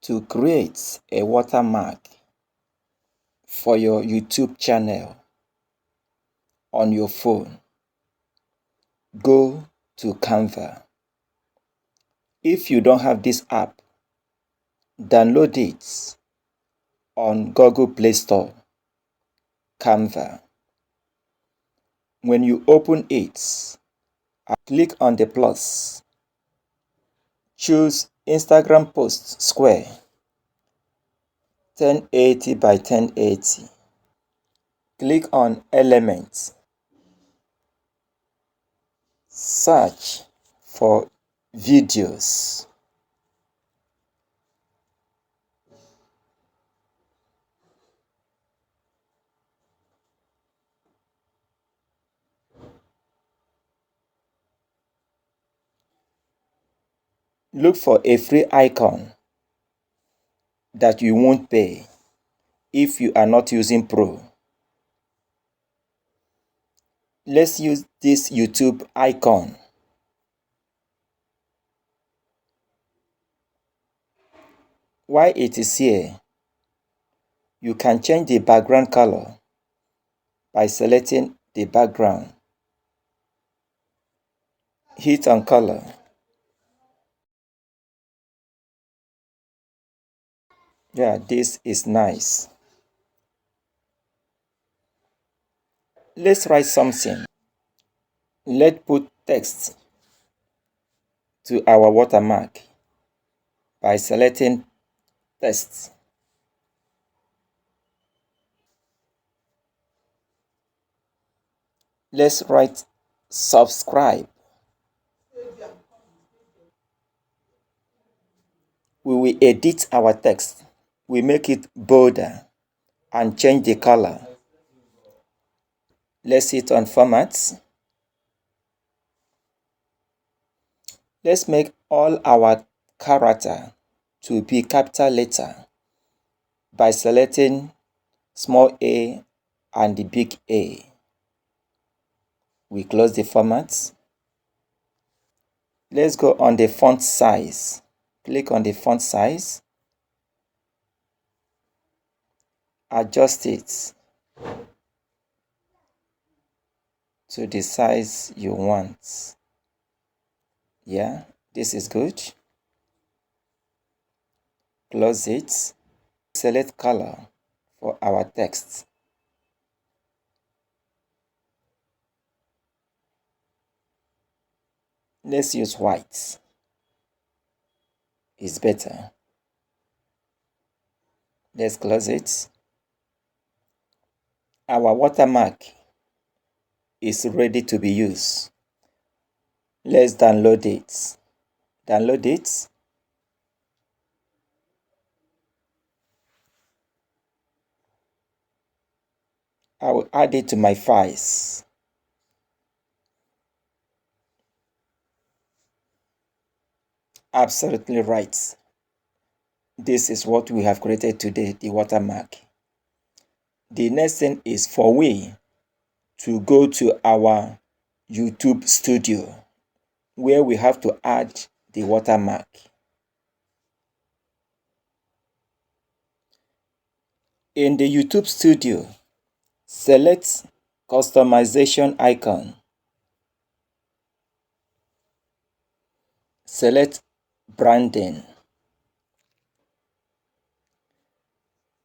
To create a watermark for your YouTube channel on your phone, go to Canva. If you don't have this app, download it on Google Play Store, Canva. When you open it, click on the plus. Choose Instagram post square 1080 by 1080. Click on Elements. Search for videos. Look for a free icon that you won't pay if you are not using Pro. Let's use this YouTube icon. While it is here, you can change the background color by selecting the background. Hit on color. Yeah, this is nice. Let's write something. Let's put text to our watermark by selecting text. Let's write subscribe. We will edit our text. We make it bolder and change the color. Let's hit on format. Let's make all our character to be capital letter by selecting small a and the big A. We close the format. Let's go on the font size. Click on the font size. Adjust it to the size you want. Yeah, this is good. Close it. Select color for our text. Let's use white. It's better. Let's close it. Our watermark is ready to be used. Let's download it. Download it. I will add it to my files. Absolutely right. This is what we have created today, the watermark. The next thing is for we to go to our YouTube studio where we have to add the watermark. In the YouTube studio, select customization icon. Select branding.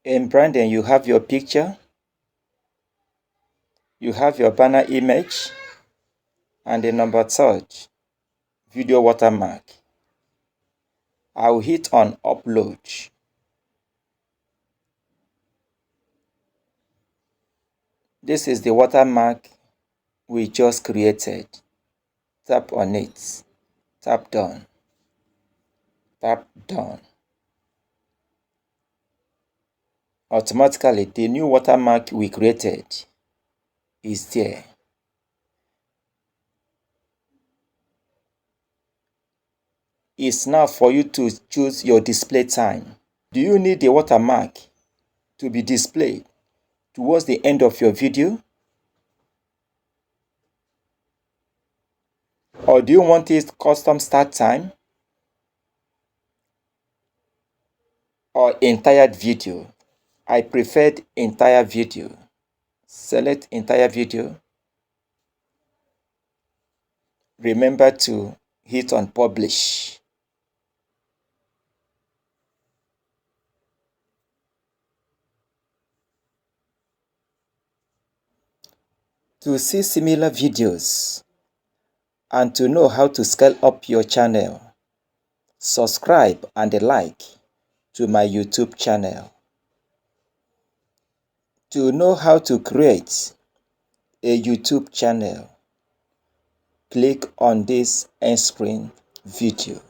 In branding, you have your picture, you have your banner image, and the number 3, video watermark. I'll hit on upload. This is the watermark we just created. Tap on it. Tap done. Tap done. Automatically, the new watermark we created is there. It's now for you to choose your display time. Do you need the watermark to be displayed towards the end of your video? Or do you want it custom start time? or entire video. I preferred entire video. Select entire video. Remember to hit on publish. To see similar videos and to know how to scale up your channel, subscribe and like to my YouTube channel. To know how to create a YouTube channel, click on this end screen video.